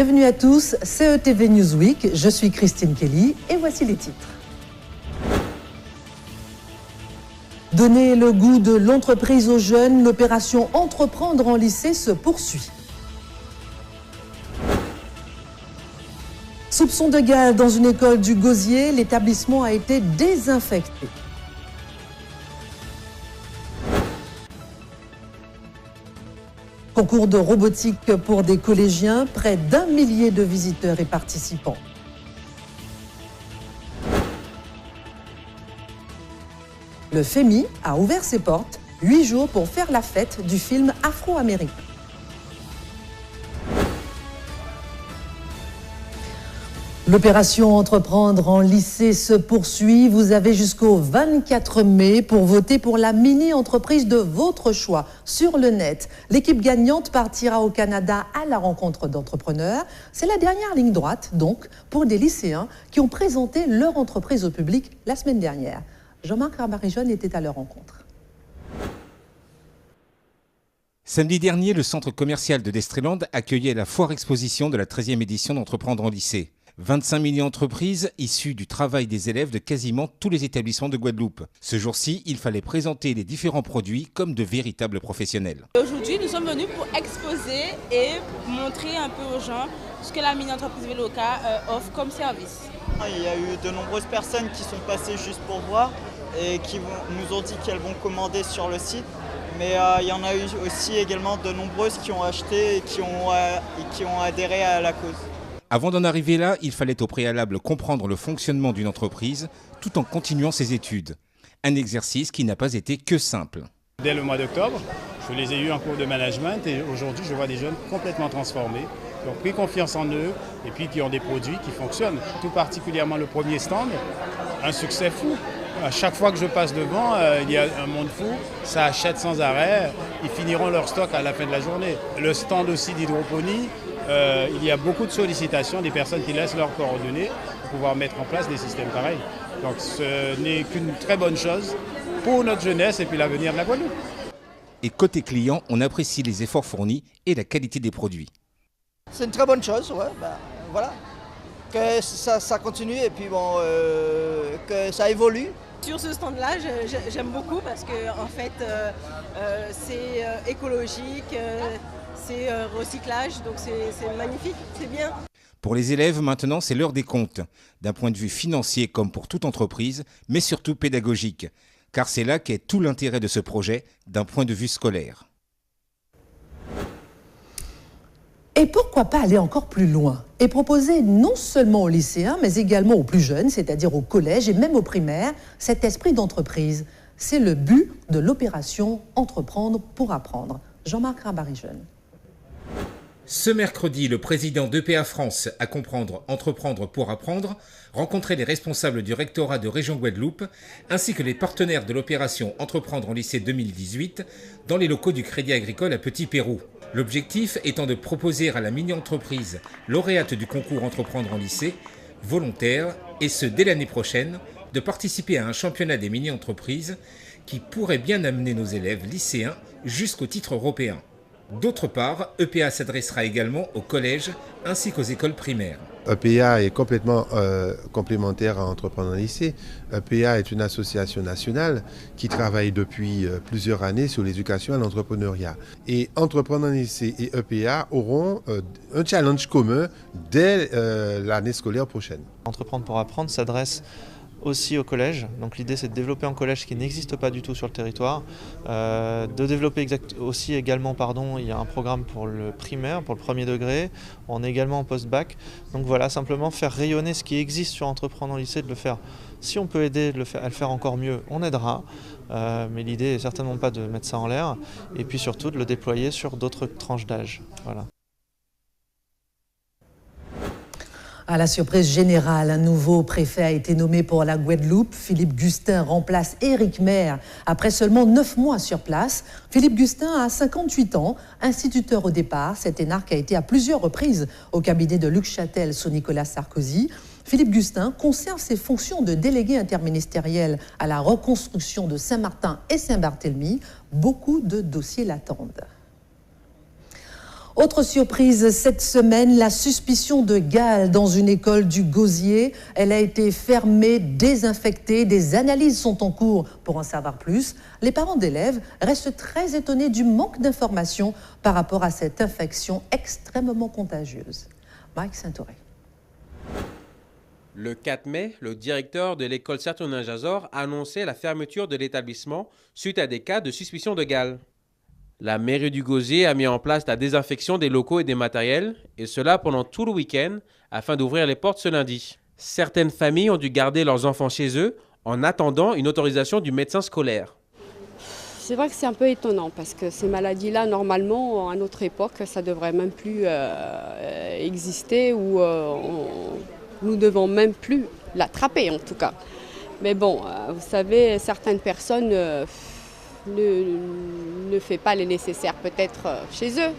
Bienvenue à tous, c'est ETV Newsweek, je suis Christine Kelly et voici les titres. Donner le goût de l'entreprise aux jeunes, l'opération Entreprendre en lycée se poursuit. Soupçon de gaz dans une école du Gosier, l'établissement a été désinfecté. Concours de robotique pour des collégiens, près d'1 millier de visiteurs et participants. Le FEMI a ouvert ses portes 8 jours pour faire la fête du film afro-américain. L'opération Entreprendre en lycée se poursuit. Vous avez jusqu'au 24 mai pour voter pour la mini-entreprise de votre choix sur le net. L'équipe gagnante partira au Canada à la rencontre d'entrepreneurs. C'est la dernière ligne droite, donc, pour des lycéens qui ont présenté leur entreprise au public la semaine dernière. Jean-Marc Rabarijon était à leur rencontre. Samedi dernier, le centre commercial de Destreland accueillait la foire exposition de la 13e édition d'Entreprendre en lycée. 25 mini-entreprises issues du travail des élèves de quasiment tous les établissements de Guadeloupe. Ce jour-ci, il fallait présenter les différents produits comme de véritables professionnels. Aujourd'hui, nous sommes venus pour exposer et montrer un peu aux gens ce que la mini-entreprise Veloca offre comme service. Il y a eu de nombreuses personnes qui sont passées juste pour voir et qui nous ont dit qu'elles vont commander sur le site. Mais il y en a eu aussi également de nombreuses qui ont acheté et qui ont adhéré à la cause. Avant d'en arriver là, il fallait au préalable comprendre le fonctionnement d'une entreprise tout en continuant ses études. Un exercice qui n'a pas été que simple. Dès le mois d'octobre, je les ai eus en cours de management et aujourd'hui je vois des jeunes complètement transformés, qui ont pris confiance en eux et puis qui ont des produits qui fonctionnent. Tout particulièrement le premier stand, un succès fou. À chaque fois que je passe devant, il y a un monde fou, ça achète sans arrêt, ils finiront leur stock à la fin de la journée. Le stand aussi d'hydroponie, il y a beaucoup de sollicitations des personnes qui laissent leurs coordonnées pour pouvoir mettre en place des systèmes pareils. Donc ce n'est qu'une très bonne chose pour notre jeunesse et puis l'avenir de la Guadeloupe. Et côté client, on apprécie les efforts fournis et la qualité des produits. C'est une très bonne chose, ouais, voilà. Que ça continue et puis bon, que ça évolue. Sur ce stand-là, j'aime beaucoup parce que en fait, c'est écologique, c'est recyclage, donc c'est magnifique, c'est bien. Pour les élèves, maintenant, c'est l'heure des comptes, d'un point de vue financier comme pour toute entreprise, mais surtout pédagogique, car c'est là qu'est tout l'intérêt de ce projet, d'un point de vue scolaire. Et pourquoi pas aller encore plus loin et proposer non seulement aux lycéens, mais également aux plus jeunes, c'est-à-dire au collège et même aux primaires, cet esprit d'entreprise. C'est le but de l'opération Entreprendre pour apprendre. Jean-Marc Rabarijon. Ce mercredi, le président d'EPA France, à comprendre Entreprendre pour apprendre, rencontrait les responsables du rectorat de Région Guadeloupe, ainsi que les partenaires de l'opération Entreprendre en lycée 2018, dans les locaux du Crédit Agricole à Petit-Pérou. L'objectif étant de proposer à la mini-entreprise lauréate du concours Entreprendre en lycée, volontaire, et ce dès l'année prochaine, de participer à un championnat des mini-entreprises qui pourrait bien amener nos élèves lycéens jusqu'au titre européen. D'autre part, EPA s'adressera également aux collèges ainsi qu'aux écoles primaires. EPA est complètement complémentaire à Entreprendre en lycée. EPA est une association nationale qui travaille depuis plusieurs années sur l'éducation à l'entrepreneuriat. Et Entreprendre en lycée et EPA auront un challenge commun dès l'année scolaire prochaine. Entreprendre pour apprendre s'adresse aussi au collège. Donc l'idée c'est de développer un collège qui n'existe pas du tout sur le territoire. De développer également, il y a un programme pour le primaire, pour le premier degré. On est également en post-bac. Donc voilà, simplement faire rayonner ce qui existe sur Entreprendre en lycée, de le faire. Si on peut aider à le faire encore mieux, on aidera. Mais l'idée n'est certainement pas de mettre ça en l'air. Et puis surtout de le déployer sur d'autres tranches d'âge. Voilà. À la surprise générale, un nouveau préfet a été nommé pour la Guadeloupe. Philippe Gustin remplace Éric Maire après seulement 9 mois sur place. Philippe Gustin a 58 ans, instituteur au départ. Cet énarque a été à plusieurs reprises au cabinet de Luc Châtel sous Nicolas Sarkozy. Philippe Gustin conserve ses fonctions de délégué interministériel à la reconstruction de Saint-Martin et Saint-Barthélemy. Beaucoup de dossiers l'attendent. Autre surprise cette semaine, la suspicion de gale dans une école du Gosier. Elle a été fermée, désinfectée. Des analyses sont en cours pour en savoir plus. Les parents d'élèves restent très étonnés du manque d'informations par rapport à cette infection extrêmement contagieuse. Mike Saint-Auré. Le 4 mai, le directeur de l'école Saturnin-Jazor a annoncé la fermeture de l'établissement suite à des cas de suspicion de gale. La mairie du Gosier a mis en place la désinfection des locaux et des matériels, et cela pendant tout le week-end, afin d'ouvrir les portes ce lundi. Certaines familles ont dû garder leurs enfants chez eux en attendant une autorisation du médecin scolaire. C'est vrai que c'est un peu étonnant parce que ces maladies-là, normalement, à notre époque, ça ne devrait même plus exister ou nous ne devons même plus l'attraper en tout cas. Mais bon, vous savez, certaines personnes ne font pas les nécessaires peut-être chez eux.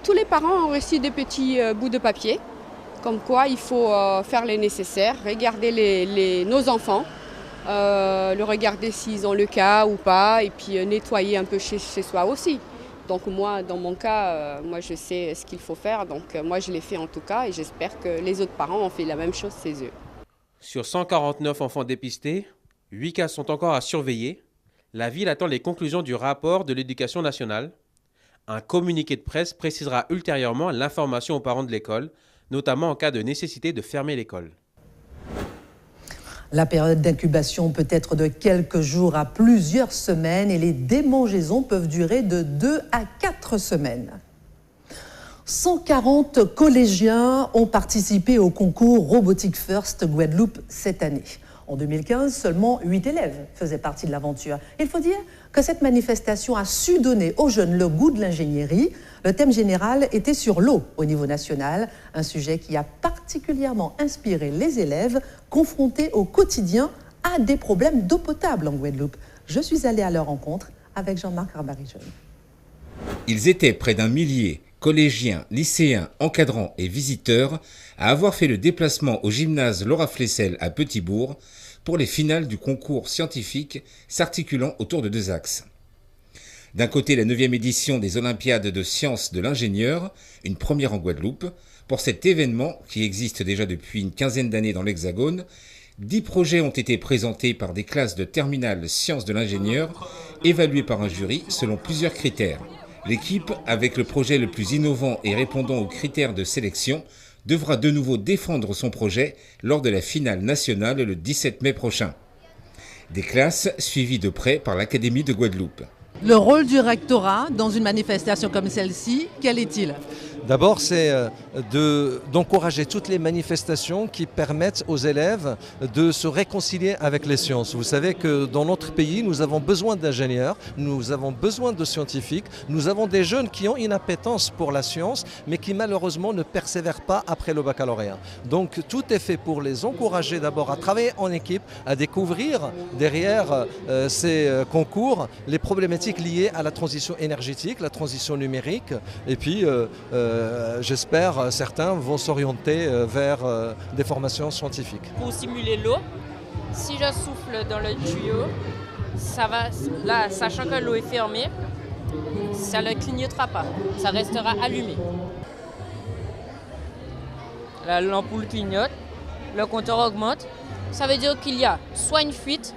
Tous les parents ont reçu des petits bouts de papier, comme quoi il faut faire les nécessaires, regarder nos enfants, le regarder s'ils ont le cas ou pas, et puis nettoyer un peu chez soi aussi. Donc moi, dans mon cas, moi je sais ce qu'il faut faire, donc moi je l'ai fait en tout cas, et j'espère que les autres parents ont fait la même chose chez eux. Sur 149 enfants dépistés, 8 cas sont encore à surveiller. La ville attend les conclusions du rapport de l'Éducation nationale. Un communiqué de presse précisera ultérieurement l'information aux parents de l'école, notamment en cas de nécessité de fermer l'école. La période d'incubation peut être de quelques jours à plusieurs semaines et les démangeaisons peuvent durer de 2 à 4 semaines. 140 collégiens ont participé au concours Robotic First Guadeloupe cette année. En 2015, seulement 8 élèves faisaient partie de l'aventure. Il faut dire que cette manifestation a su donner aux jeunes le goût de l'ingénierie. Le thème général était sur l'eau au niveau national, un sujet qui a particulièrement inspiré les élèves confrontés au quotidien à des problèmes d'eau potable en Guadeloupe. Je suis allée à leur rencontre avec Jean-Marc Arbarijon. Ils étaient près d'un millier, collégiens, lycéens, encadrants et visiteurs, à avoir fait le déplacement au gymnase Laura Flessel à Petit-Bourg pour les finales du concours scientifique s'articulant autour de 2 axes. D'un côté, la 9e édition des Olympiades de sciences de l'ingénieur, une première en Guadeloupe. Pour cet événement, qui existe déjà depuis une quinzaine d'années dans l'Hexagone, 10 projets ont été présentés par des classes de terminale sciences de l'ingénieur, évalués par un jury selon plusieurs critères. L'équipe, avec le projet le plus innovant et répondant aux critères de sélection, devra de nouveau défendre son projet lors de la finale nationale le 17 mai prochain. Des classes suivies de près par l'Académie de Guadeloupe. Le rôle du rectorat dans une manifestation comme celle-ci, quel est-il ? D'abord, c'est d'encourager toutes les manifestations qui permettent aux élèves de se réconcilier avec les sciences. Vous savez que dans notre pays, nous avons besoin d'ingénieurs, nous avons besoin de scientifiques, nous avons des jeunes qui ont une appétence pour la science, mais qui malheureusement ne persévèrent pas après le baccalauréat. Donc tout est fait pour les encourager d'abord à travailler en équipe, à découvrir derrière ces concours les problématiques liées à la transition énergétique, la transition numérique, et puis j'espère certains vont s'orienter vers des formations scientifiques. Pour simuler l'eau, si je souffle dans le tuyau, ça va, là, sachant que l'eau est fermée, ça ne clignotera pas, ça restera allumé. La l'ampoule clignote, le compteur augmente, ça veut dire qu'il y a soit une fuite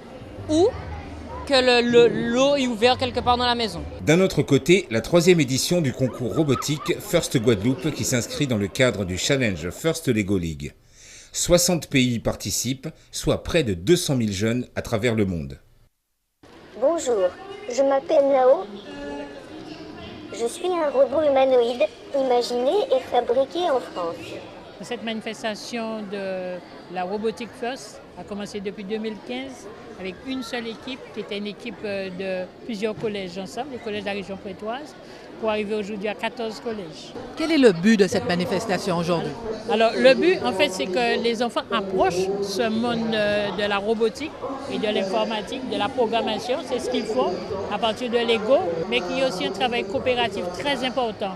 ou que l'eau est ouverte quelque part dans la maison. D'un autre côté, la 3e édition du concours robotique First Guadeloupe qui s'inscrit dans le cadre du challenge First Lego League. 60 pays y participent, soit près de 200 000 jeunes à travers le monde. Bonjour, je m'appelle Nao. Je suis un robot humanoïde imaginé et fabriqué en France. Cette manifestation de la Robotic First a commencé depuis 2015 avec une seule équipe qui était une équipe de plusieurs collèges ensemble, les collèges de la région prétoise, pour arriver aujourd'hui à 14 collèges. Quel est le but de cette manifestation aujourd'hui? Alors le but en fait c'est que les enfants approchent ce monde de la robotique et de l'informatique, de la programmation, c'est ce qu'ils font à partir de Lego, mais qu'il y a aussi un travail coopératif très important.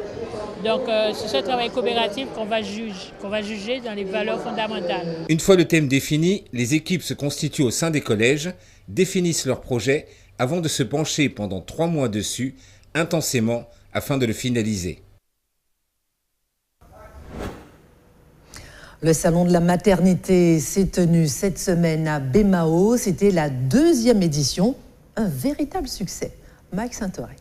Donc c'est ce travail coopératif qu'on va juger dans les valeurs fondamentales. Une fois le thème défini, les équipes se constituent au sein des collèges, définissent leur projet avant de se pencher pendant 3 mois dessus, intensément, afin de le finaliser. Le salon de la maternité s'est tenu cette semaine à Bémao. C'était la 2e édition. Un véritable succès. Mike Saint-Oré.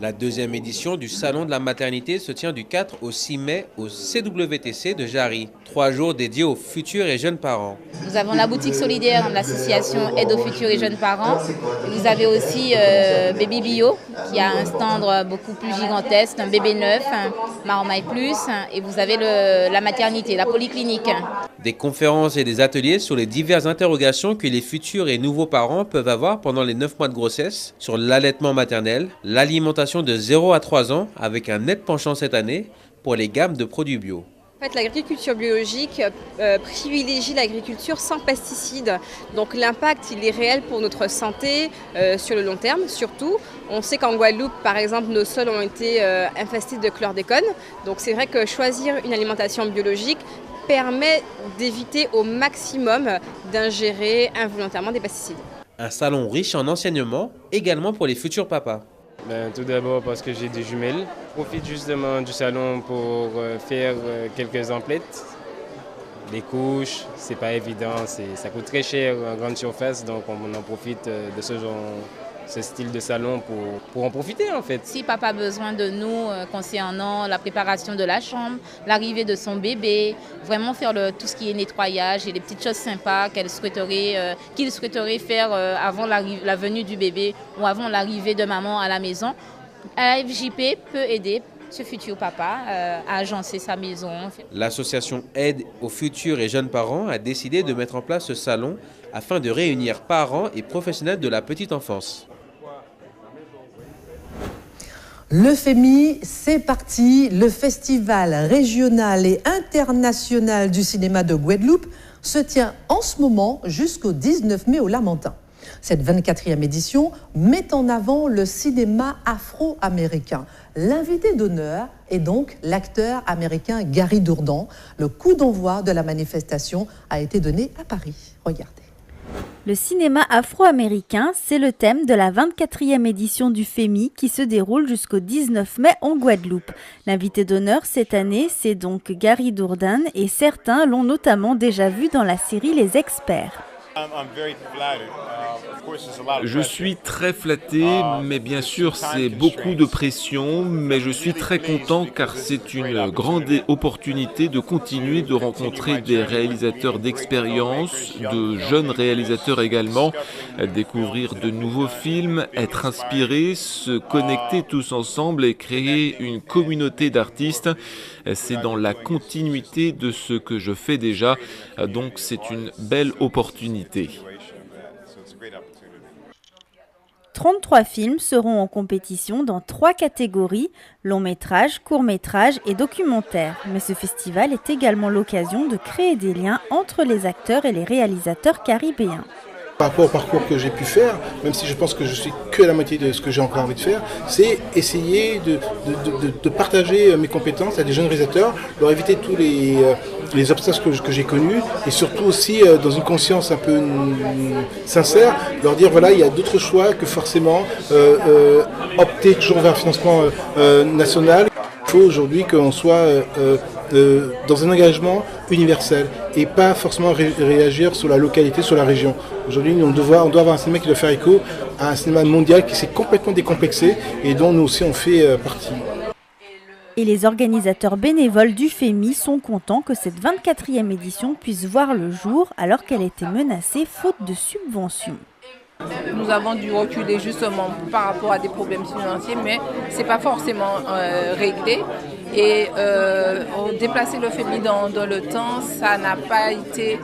La 2e édition du Salon de la maternité se tient du 4 au 6 mai au CWTC de Jarry. 3 jours dédiés aux futurs et jeunes parents. Nous avons la boutique solidaire de l'association Aide aux futurs et jeunes parents. Vous avez aussi Baby Bio qui a un stand beaucoup plus gigantesque, un bébé neuf, Maromaille Plus. Et vous avez la maternité, la polyclinique. Des conférences et des ateliers sur les diverses interrogations que les futurs et nouveaux parents peuvent avoir pendant les 9 mois de grossesse, sur l'allaitement maternel, l'alimentation de 0 à 3 ans, avec un net penchant cette année pour les gammes de produits bio. En fait, l'agriculture biologique privilégie l'agriculture sans pesticides. Donc l'impact, il est réel pour notre santé sur le long terme, surtout. On sait qu'en Guadeloupe, par exemple, nos sols ont été infestés de chlordécone. Donc c'est vrai que choisir une alimentation biologique permet d'éviter au maximum d'ingérer involontairement des pesticides. Un salon riche en enseignements, également pour les futurs papas. Tout d'abord parce que j'ai des jumelles. Je profite justement du salon pour faire quelques emplettes. Les couches, c'est pas évident, ça coûte très cher en grande surface, donc on en profite de ce style de salon pour en profiter en fait. Si papa a besoin de nous concernant la préparation de la chambre, l'arrivée de son bébé, vraiment faire tout ce qui est nettoyage et les petites choses sympas qu'il souhaiterait faire avant la venue du bébé ou avant l'arrivée de maman à la maison, AFJP peut aider ce futur papa à agencer sa maison. L'association Aide aux futurs et jeunes parents a décidé de mettre en place ce salon afin de réunir parents et professionnels de la petite enfance. Le FEMI, c'est parti. Le Festival régional et international du cinéma de Guadeloupe se tient en ce moment jusqu'au 19 mai au Lamentin. Cette 24e édition met en avant le cinéma afro-américain. L'invité d'honneur est donc l'acteur américain Gary Dourdan. Le coup d'envoi de la manifestation a été donné à Paris. Regardez. Le cinéma afro-américain, c'est le thème de la 24e édition du FEMI qui se déroule jusqu'au 19 mai en Guadeloupe. L'invité d'honneur cette année, c'est donc Gary Dourdan et certains l'ont notamment déjà vu dans la série Les Experts. Je suis très flatté, mais bien sûr c'est beaucoup de pression, mais je suis très content car c'est une grande opportunité de continuer de rencontrer des réalisateurs d'expérience, de jeunes réalisateurs également, découvrir de nouveaux films, être inspirés, se connecter tous ensemble et créer une communauté d'artistes. C'est dans la continuité de ce que je fais déjà, donc c'est une belle opportunité. 33 films seront en compétition dans 3 catégories, long métrage, court métrage et documentaire. Mais ce festival est également l'occasion de créer des liens entre les acteurs et les réalisateurs caribéens. Par rapport au parcours que j'ai pu faire, même si je pense que je suis que la moitié de ce que j'ai encore envie de faire, c'est essayer de partager mes compétences à des jeunes réalisateurs, leur éviter tous les obstacles que j'ai connus et surtout aussi dans une conscience un peu sincère, leur dire voilà, il y a d'autres choix que forcément opter toujours vers un financement national. Il faut aujourd'hui qu'on soit dans un engagement universel et pas forcément réagir sur la localité, sur la région. Aujourd'hui, on doit avoir un cinéma qui doit faire écho à un cinéma mondial qui s'est complètement décomplexé et dont nous aussi on fait partie. Et les organisateurs bénévoles du FEMI sont contents que cette 24e édition puisse voir le jour alors qu'elle était menacée faute de subventions. Nous avons dû reculer justement par rapport à des problèmes financiers, mais ce n'est pas forcément réglé. Et déplacer le FEMI dans le temps, ça n'a pas été...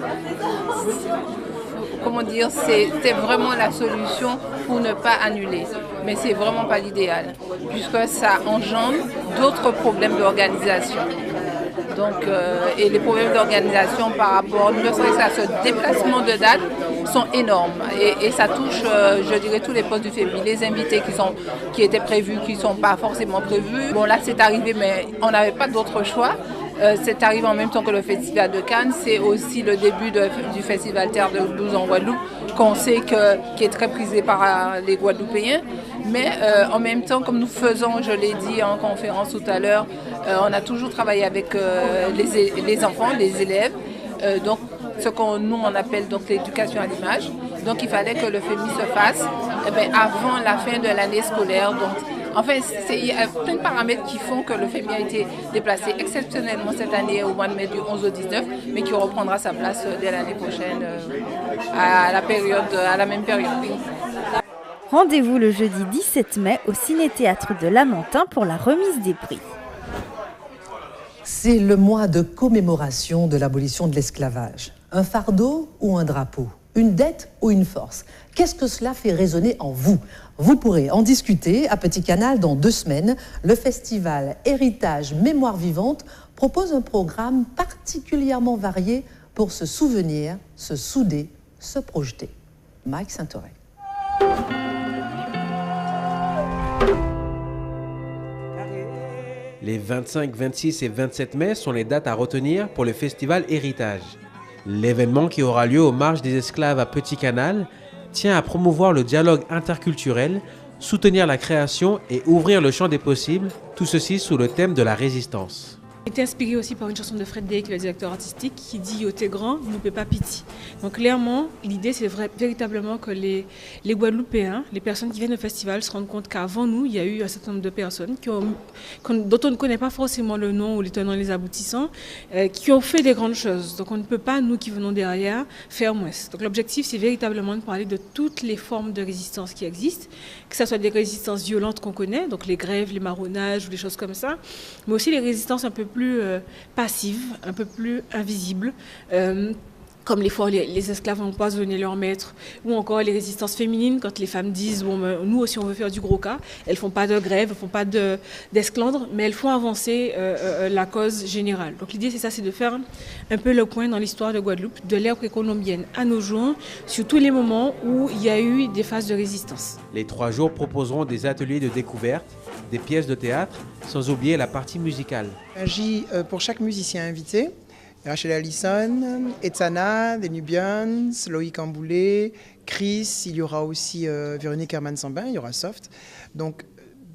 Comment dire, c'était vraiment la solution pour ne pas annuler. Mais ce n'est vraiment pas l'idéal, puisque ça engendre d'autres problèmes d'organisation. Donc, et les problèmes d'organisation par rapport, ne serait-ce qu'à ce déplacement de date, sont énormes. Et ça touche, je dirais, tous les postes du FEMI. Les invités qui étaient prévus, qui ne sont pas forcément prévus. Bon, là, c'est arrivé, mais on n'avait pas d'autre choix. C'est arrivé en même temps que le Festival de Cannes. C'est aussi le début du Festival Terre de Blues en Guadeloupe, qu'on sait qui est très prisé par les Guadeloupéens. Mais en même temps, comme nous faisons, je l'ai dit en conférence tout à l'heure, on a toujours travaillé avec les enfants, les élèves. Donc, ce qu'on nous on appelle donc l'éducation à l'image. Donc il fallait que le FEMI se fasse avant la fin de l'année scolaire. Donc en fait, il y a plein de paramètres qui font que le FEMI a été déplacé exceptionnellement cette année au mois de mai du 11 au 19, mais qui reprendra sa place dès l'année prochaine à la même période. Rendez-vous le jeudi 17 mai au Ciné-Théâtre de Lamentin pour la remise des prix. C'est le mois de commémoration de l'abolition de l'esclavage. Un fardeau ou un drapeau? Une dette ou une force? Qu'est-ce que cela fait résonner en vous? Vous pourrez en discuter à Petit Canal dans 2 semaines. Le festival Héritage Mémoire Vivante propose un programme particulièrement varié pour se souvenir, se souder, se projeter. Mike Saint-Auré. Les 25, 26 et 27 mai sont les dates à retenir pour le festival Héritage. L'événement qui aura lieu aux marges des esclaves à Petit Canal tient à promouvoir le dialogue interculturel, soutenir la création et ouvrir le champ des possibles, tout ceci sous le thème de la résistance. J'ai été inspirée aussi par une chanson de Fred Day, qui est le directeur artistique, qui dit « Yo t'es grand, ne paie pas pitié ». Donc clairement, l'idée c'est véritablement que les Guadeloupéens, les personnes qui viennent au festival se rendent compte qu'avant nous, il y a eu un certain nombre de personnes dont on ne connaît pas forcément le nom ou les tenants et les aboutissants, qui ont fait des grandes choses. Donc on ne peut pas, nous qui venons derrière, faire moins. Donc l'objectif c'est véritablement de parler de toutes les formes de résistance qui existent, que ce soit des résistances violentes qu'on connaît, donc les grèves, les marronnages ou des choses comme ça, mais aussi les résistances un peu plus passives, un peu plus invisibles, comme les fois les esclaves ont empoisonné leurs maîtres, ou encore les résistances féminines, quand les femmes disent « bon, nous aussi on veut faire du gros cas », elles ne font pas de grève, elles ne font pas d'esclandre, mais elles font avancer la cause générale. Donc l'idée c'est ça, c'est de faire un peu le point dans l'histoire de Guadeloupe, de l'ère précolombienne à nos jours, sur tous les moments où il y a eu des phases de résistance. Les 3 jours proposeront des ateliers de découverte, des pièces de théâtre, sans oublier la partie musicale. J'ai pour chaque musicien invité, Rachel Allison, Etsana, des Nubians, Loïc Amboulé, Chris, il y aura aussi Véronique Herman-Sambin, il y aura Soft. Donc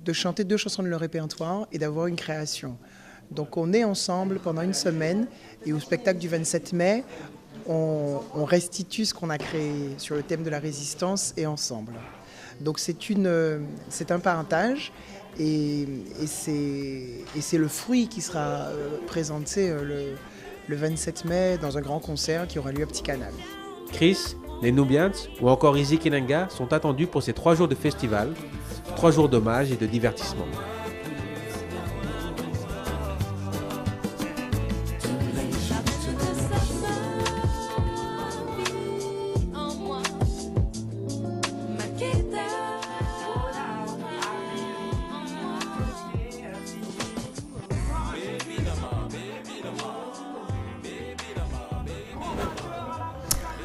de chanter 2 chansons de leur répertoire et d'avoir une création. Donc on est ensemble pendant une semaine et au spectacle du 27 mai, on restitue ce qu'on a créé sur le thème de la résistance et ensemble. Donc c'est un parentage. Et c'est le fruit qui sera présenté le 27 mai dans un grand concert qui aura lieu à Petit Canal. Chris, les Nubians ou encore Izzy Kinanga sont attendus pour ces 3 jours de festival, 3 jours d'hommage et de divertissement.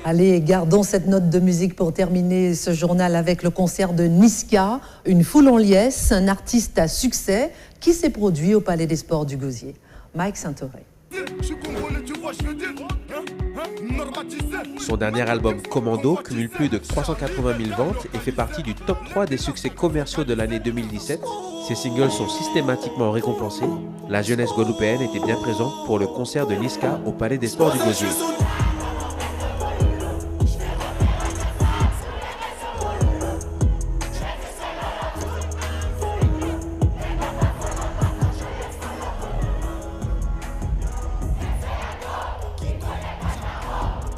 Allez, gardons cette note de musique pour terminer ce journal avec le concert de Niska, une foule en liesse, un artiste à succès qui s'est produit au Palais des Sports du Gosier. Mike Saint-Auré. Son dernier album Commando cumule plus de 380 000 ventes et fait partie du top 3 des succès commerciaux de l'année 2017. Ses singles sont systématiquement récompensés. La jeunesse guadeloupéenne était bien présente pour le concert de Niska au Palais des Sports du Gosier.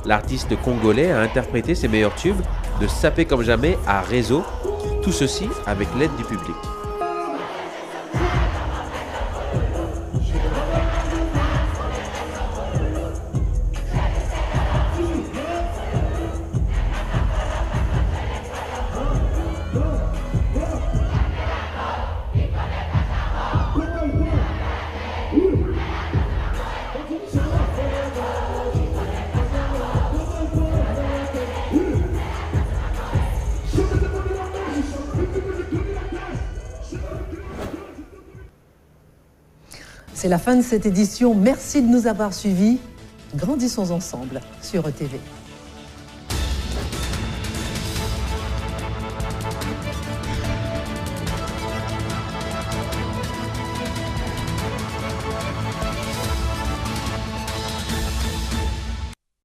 L'artiste congolais a interprété ses meilleurs tubes, de Saper comme jamais à Réseau, tout ceci avec l'aide du public. C'est la fin de cette édition. Merci de nous avoir suivis. Grandissons ensemble sur ETV.